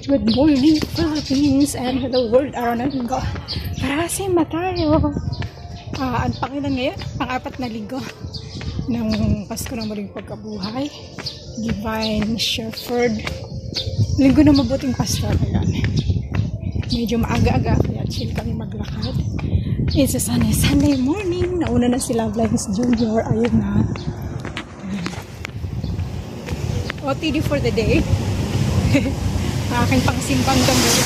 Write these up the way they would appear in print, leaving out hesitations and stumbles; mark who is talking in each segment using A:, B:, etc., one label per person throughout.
A: Good morning, Philippines, and hello world. Araw na linggo. Parasima tayo. Ang pangilan ngayon, pang-apat na linggo ng Pasko ng Muling Pagkabuhay. Divine Shepherd. Linggo na mabuting Pasko. Ayan. Medyo maaga-aga, kaya chill kami maglakad. It's a Sunday morning. Nauna na si Love Lines Junior. Ayun na. OTD for the day. Ang aking pangsimbang damit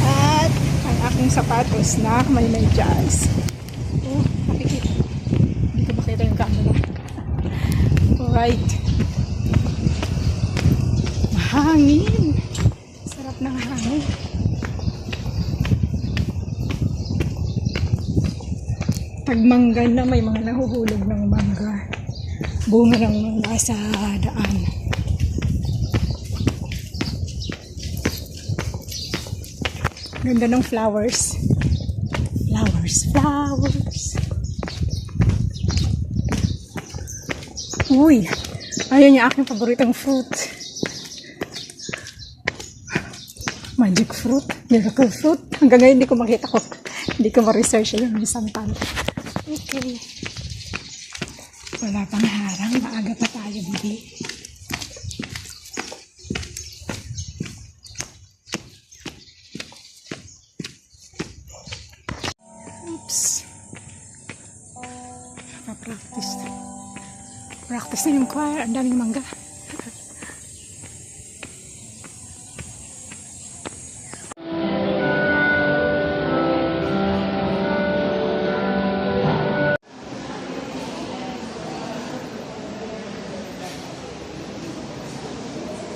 A: at ang aking sapatos na may medyas. Nakikita. Hindi ko makita yung camera. Alright. Mahangin. Sarap ng hangin. Tagmangga na, may mga nahuhulog ng mangga. Bunga ng mangga sa daan. Ganda ng flowers. Flowers. Uy, ayun yung aking paboritong fruit. Magic fruit, miracle fruit. Hanggang ngayon hindi ko makita ko. Hindi ko ma-research yun isang pan. Okay. Wala pang harang. Maaga pa tayo, bibi. Practice na yung choir. Ang daming mangga.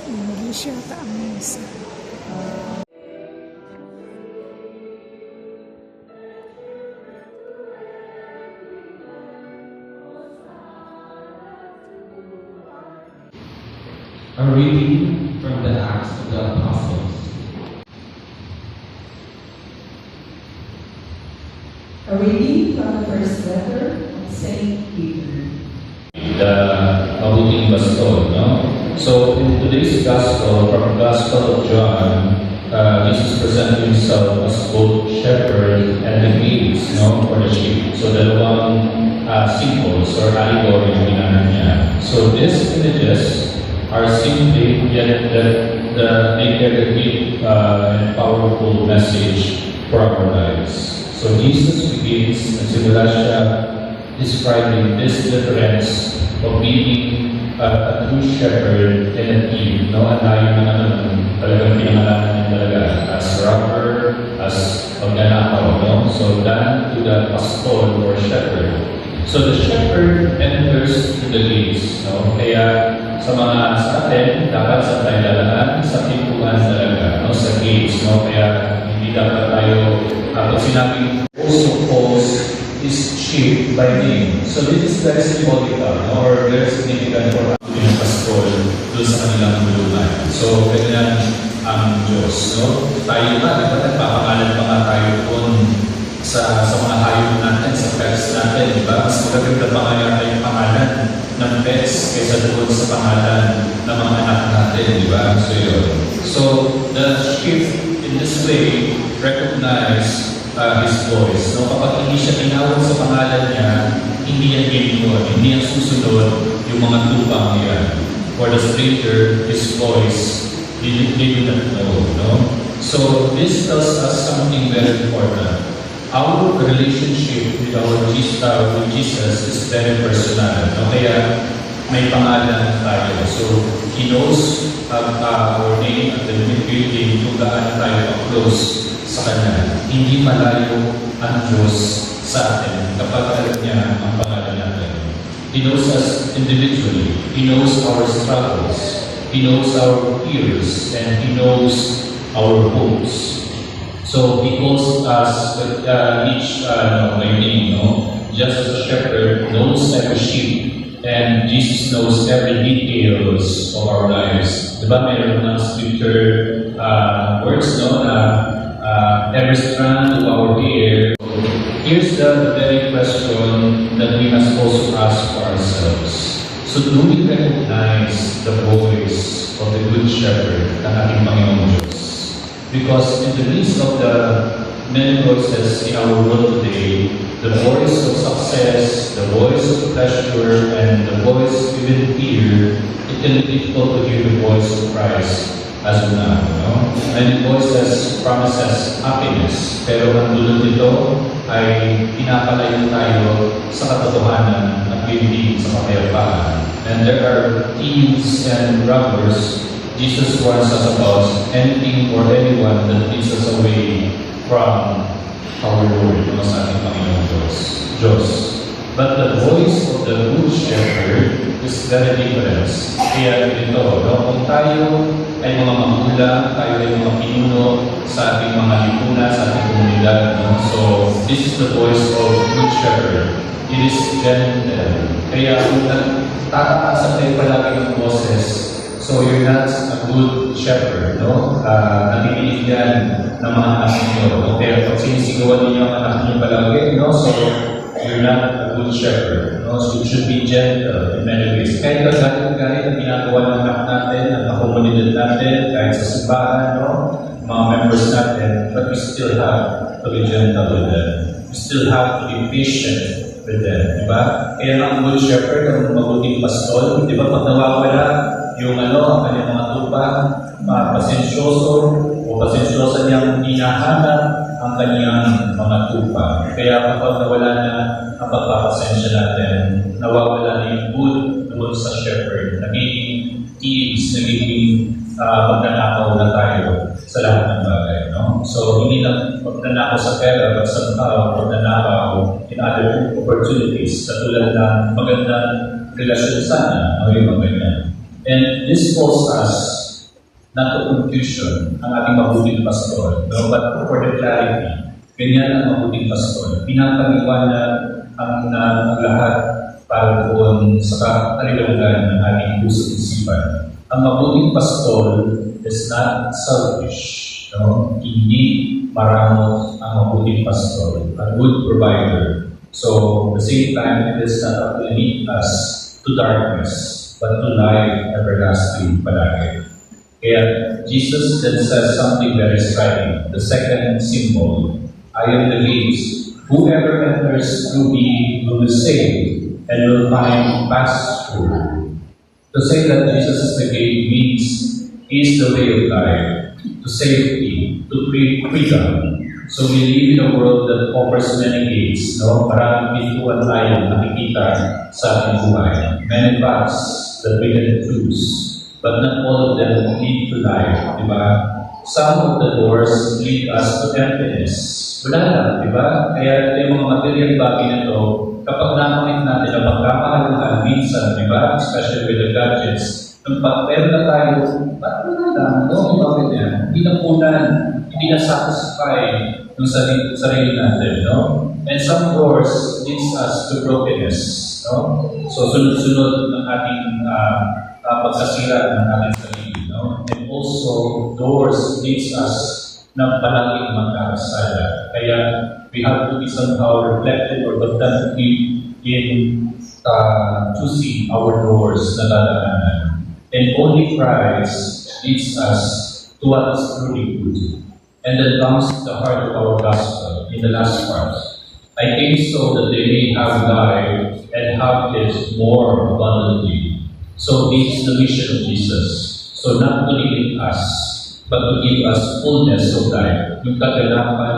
A: English yata ang misa.
B: A reading from the Acts of the Apostles.
C: A reading from the first letter of Saint Peter.
B: The Mabuting Baston, no? So in today's Gospel, from the Gospel of John, Jesus presented himself as both shepherd and the gates, no, for the sheep. So dalawang symbols or allegory yung ginamit niya. So these images are simply yet that they carry a deep and powerful message for our lives. So Jesus begins, nagsimula siya describing this difference of being a true shepherd and a thief. No, ang layo na naman talagang pinangalanan niya talaga as robber, as magnanakaw, no? So than to the pastor or shepherd. So the shepherd enters to the gates, no? Kaya sa atin, dapat sa tayo lalaan, sa pintuan talaga, no? Sa gates, no? Kaya hindi dapat tayo, kapag sinabing also calls is sheep by name. So this is very symbolical, no? Or very significant for ang pastor doon sa kanilang bulungan. So ganyan ang Diyos, no? Tayo nga, dapat nagpapangalan pa nga tayo doon sa mga hayop natin, sa pets natin, di ba? Mas magaganda pa nga yung pangalan ng pets kaysa doon sa pangalan ng mga anak natin, di ba? So yun. So the sheep in this way recognize his voice. No? Kapag hindi siya tinawag sa pangalan niya, hindi yan ignore, hindi yan susunod yung mga tubang niya. For the stranger, his voice, they do not know. No? So this tells us something very important. Our relationship with Jesus is very personal. No? Kaya may pangalan tayo. So He knows our name at the beginning kung gaano tayo close sa Kanya. Hindi malayo ang Diyos sa atin kapag alam niya ang pangalan natin. He knows us individually. He knows our struggles. He knows our fears. And He knows our hopes. So He calls us each by name, no? Just as a shepherd knows every sheep, and Jesus knows every details of our lives. Diba mayroon ng scripture words, no? Every strand of our hair. Here's the very question that we must also ask for ourselves. So do we recognize the voice of the Good Shepherd, ang ating Panginoong Diyos? Because in the midst of the many voices in our world today, the voice of success, the voice of pleasure, and the voice even fear, it can be difficult to hear the voice of Christ as of now. No? Many voices promises happiness, pero ang dulot nito ay pinapalayo tayo sa katotohanan at bibig sa kapayapaan. And there are thieves and robbers. Jesus warns us about anything or anyone that leads us away from our Lord, sa ating Panginoon Diyos. But the voice of the Good Shepherd is very different. Kaya ito, no? Kung tayo ay mga magulang, tayo ay mga pinuno sa ating mga lipunan, sa ating komunidad. No? So, this is the voice of Good Shepherd. It is gentle. Kaya kung tataasan tayo palagi ng boses, so you're not a good shepherd, no? Nakikinig yan ng mga anak niyo. Pero pag sinisigawan ninyo ang anak niyo palagi, no? So, you're not a good shepherd. No? So, you should be gentle in many ways. Kahit galit ang ginagawa ng anak natin, ng komunidad natin, kahit sa simbahan, no? Mga members natin, but we still have to be gentle with them. We still have to be patient with them, di ba? Kaya ang good shepherd, ang mabuting pastol, di ba? Pag nawawala yung ang kanyang mga tupa, pasensyoso o pasensyosa niyang hinahanap ang kanyang mga tupa. Kaya kapag nawala na ang pagpapasensya natin, nawawala na yung good doon sa shepherd. Nagiging thieves, nagiging magnanakaw na tayo sa lahat ng bagay. No? So, hindi lang magnanakaw sa pera, but somehow magnanakaw in other opportunities, katulad ng magandang relasyon sana, o yung mga ganyan. And this calls us not to confusion ang ating mabuting pastor, no? But for the clarity. Ganyan ang mabuting pastor. Pinapaliwanag ang lahat para doon sa kalilangan ng ating puso't isipan. Ang mabuting pastor is not selfish. No? Hindi maramot ang mabuting pastor, a good provider. So, at the same time, it is not to lead us to darkness, but to life everlasting palagi. Kaya Jesus then says something very striking. The second symbol, I am the gate. Whoever enters through me will be saved and will find pasture. To say that Jesus is the gate means He is the way of life, to safety, to freedom. So we live in a world that offers many gates, no? Maraming pintuan tayo nakikita sa ating buhay. Many paths that we can choose, but not all of them lead to life, di ba? Some of the doors lead us to emptiness. Wala lang, di ba? Kaya yung mga material bagay na ito, kapag nakamit natin ang pagkamahaluhan minsan, di ba? Especially with the gadgets, nung pag-meron na tayo, ba't wala lang? No, bakit yan? Hindi na punan, hindi na satisfy yung sarili natin, no? And some doors leads us to brokenness, no? So, sunod-sunod ng ating pagsasira ng ating sarili, no? And also, doors leads us ng palaging magkakasala. Kaya, we have to be somehow reflected or constantly in choosing our doors na dadaanan. And only Christ leads us to what is truly good. And then comes the heart of our gospel in the last part. I came so that they may have life and have it more abundantly. So this is the mission of Jesus. So not to limit us, but to give us fullness of life. Yung kaganapan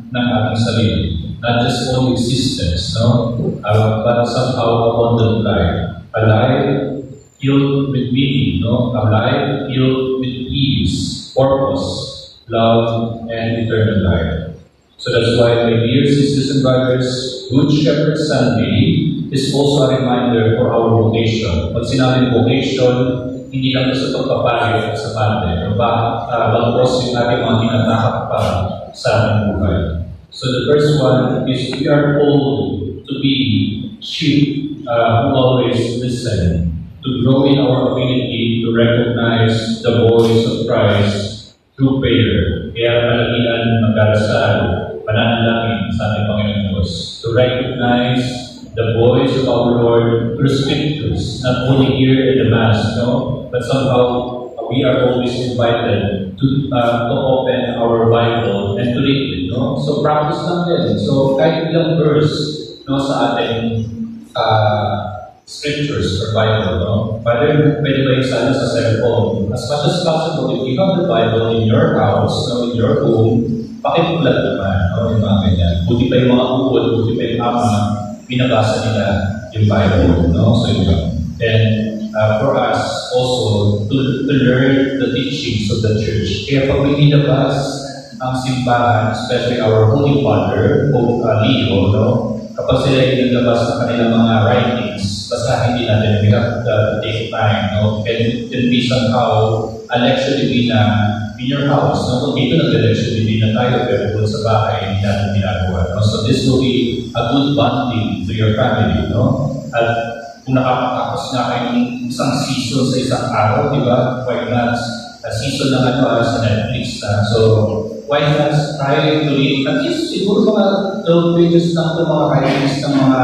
B: ng ating sarili. Not just only existence, no? But somehow abundant life. A life filled with meaning, no? A life filled with peace, purpose, love, and eternal life. So that's why, my dear sisters and brothers, Good Shepherd Sunday is also a reminder for our vocation. Pag sinabing vocation, hindi lang sa pagpapalit sa parte, bagpos yung ating mga tinatakap pa sa ating buhay. So the first one is we are called to be sheep who always listen, to grow in our ability to recognize the voice of Christ through prayer. Kaya palagian magdarasal, pananalangin sa ating Panginoon Diyos. To recognize the voice of our Lord through Scriptures, not only here in the Mass, no? But somehow we are always invited to open our Bible and to read it, no? So practice lang din. So kahit ilang verse, no, sa ating scriptures or Bible, no? Pwede ba yung sana sa cellphone? As much as possible, if you have the Bible in your house, no, in your home, pakipulad naman, no? Yung mga ganyan. Buti pa yung mga ukod, buti pa yung ama, binabasa nila yung Bible, no? So yun. And for us also to learn the teachings of the church. Kaya pag may nilabas ang simbahan, especially our Holy Father, Pope Leo, no? Kapag sila inilabas ng kanilang mga writings, basahin din natin, we have to take time, no? Can be somehow a lecture divina in your house, no? Kung dito nag-lecture divina tayo, pero kung sa bahay, hindi natin ginagawa, no? So this will be a good bonding to your family, no? At kung nakakatapos na kayo ng isang season sa isang araw, di ba? Why not? A season lang sa Netflix na. So, why not try to read at least siguro mga 12 pages lang ito mga writings ng mga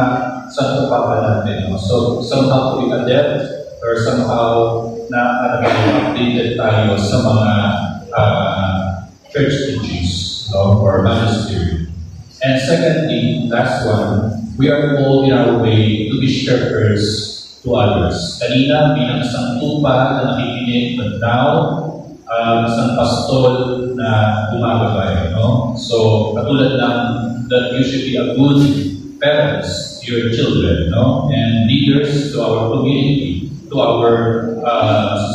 B: Santo Papa natin. No? So, somehow to be adept or somehow na updated tayo sa mga church teachings, no? Or magisterium. And secondly, last one, we are called in our way to be shepherds to others. Kanina, bilang isang tupa na nakikinig, but now, isang pastol na gumagabay. No? So, katulad lang that you should be a good parents to your children, no? And leaders to our community, to our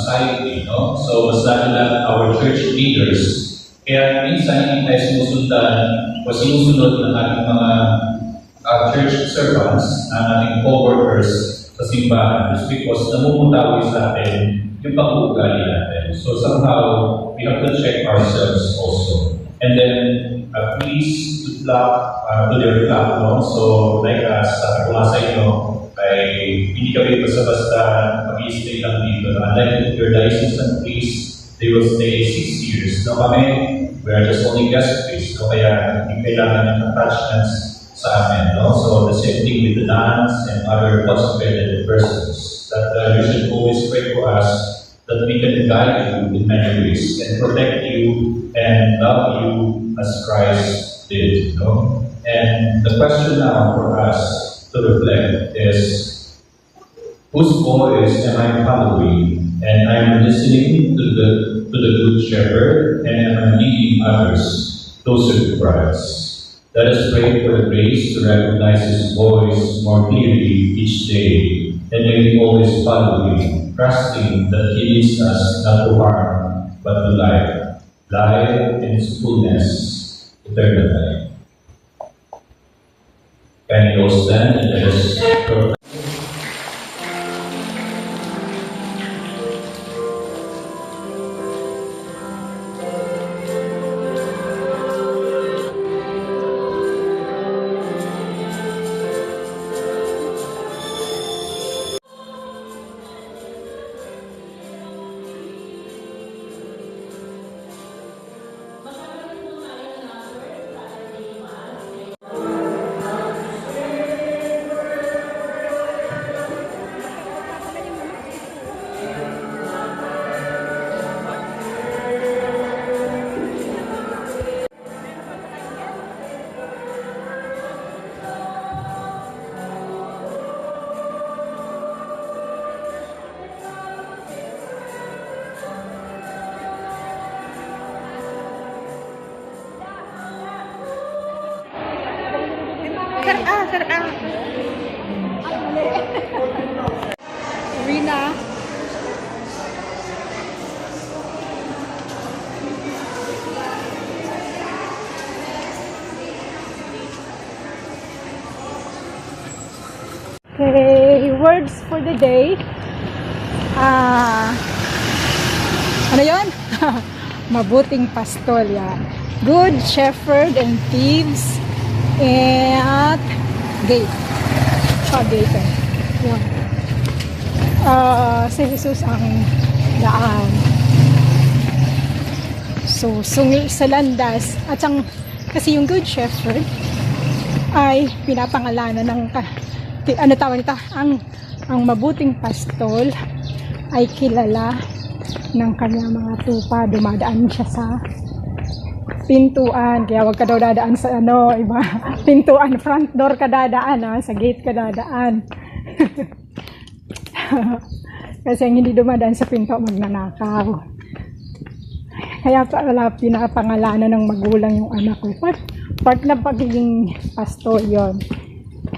B: society. No? So, mas lalo na our church leaders. Kaya minsan, hindi tayo sinusundan o sinusunod ng ating mga church servants, ang ating co-workers sa simbahan, is because namumutawi sa atin yung pag-uugali natin. So somehow, we have to check ourselves also. And then, please good luck to their flock, no? So, like us, sabi ko nga sa inyo, ay hindi kami basta-basta mag-i-stay lang dito. Unlike your licensed priests, they will stay 6 years. No, kami, we are just only guest priests. No? Kaya hindi kailangan ng attachments sa amin. No? So the same thing with the nuns and other consecrated persons. That you should always pray for us that we can guide you in many ways and protect you and love you as Christ did. No? And the question now for us to reflect is, whose voice am I following? And I'm listening to the Good Shepherd, and I'm leading others closer to Christ. Let us pray for the grace to recognize His voice more clearly each day, and may we always follow Him, trusting that He leads us not to harm, but to life, life in its fullness, eternal life. Can you all stand and let us pray?
A: Sir A. Rina. Okay, words for the day. Ano yun? Mabuting pastol yan. Good shepherd and thieves at gate. Gate eh. Yan. Si Jesus ang daan. So, sungi sa landas. At kasi yung good shepherd ay pinapangalanan ng ano tawag nito? Ang mabuting pastol ay kilala ng kanyang mga tupa. Dumadaan siya sa pintuan, kaya wag ka daw dadaan sa ano, iba, pintuan, front door ka dadaan, sa gate ka dadaan. Kasi ang hindi dumadaan sa pinto, magnanakaw. Kaya pala pinapangalanan ng magulang yung anak ko. Part na pagiging pastor yon.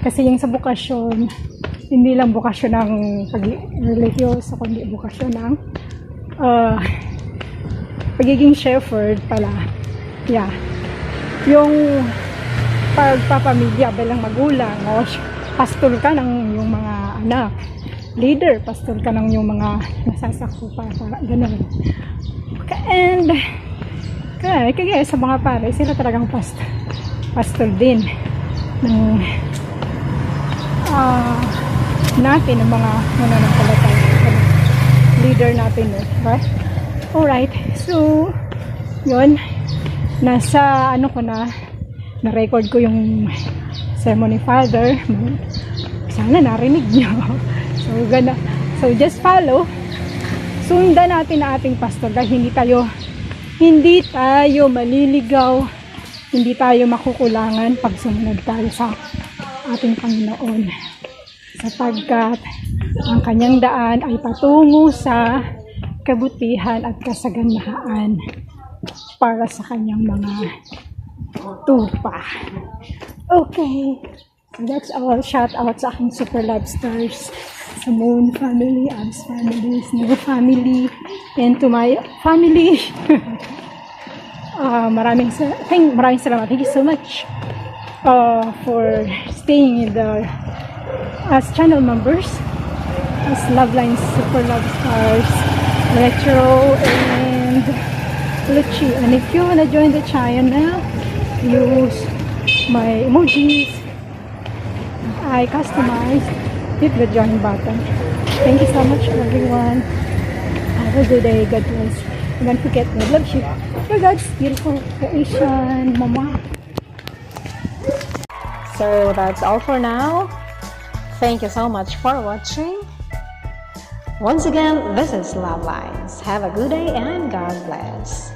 A: Kasi yung sa bukasyon, hindi lang bukasyon ng pag-religyoso, kundi bukasyon ng pagiging shepherd pala. Yeah. Yung pagpapamilya bilang magulang, pastor ka ng yung mga anak. Leader, pastor ka ng yung mga nasasakupan, ganun. And kaya sa mga pare, sila talagang pastor din ng natin, ng mga mananampalataya, leader natin, right? Alright, so yun, nasa ano ko na-record ko yung sermon ni Father. Sana narinig nyo. So just follow. Sundan natin ang ating pastor dahil hindi tayo maliligaw, hindi tayo makukulangan pag sumunod tayo sa ating Panginoon. Sapagkat ang kanyang daan ay patungo sa kabutihan at kasaganaan para sa kanyang mga tupa. Okay. So that's all. Shout out sa aking super love stars. Sa Moon family, Abs family, Snow family, and to my family. Maraming salamat. Thank you so much for staying as channel members, as Love Lines, Super Love Stars, Retro, and Luchi. And if you wanna join the channel, use my emojis. I customized. Hit the join button. Thank you so much, everyone. Have a good day. God bless. And don't forget, God loves you. You're God's beautiful creation, Mama.
D: So that's all for now. Thank you so much for watching. Once again, this is Love Lines. Have a good day and God bless.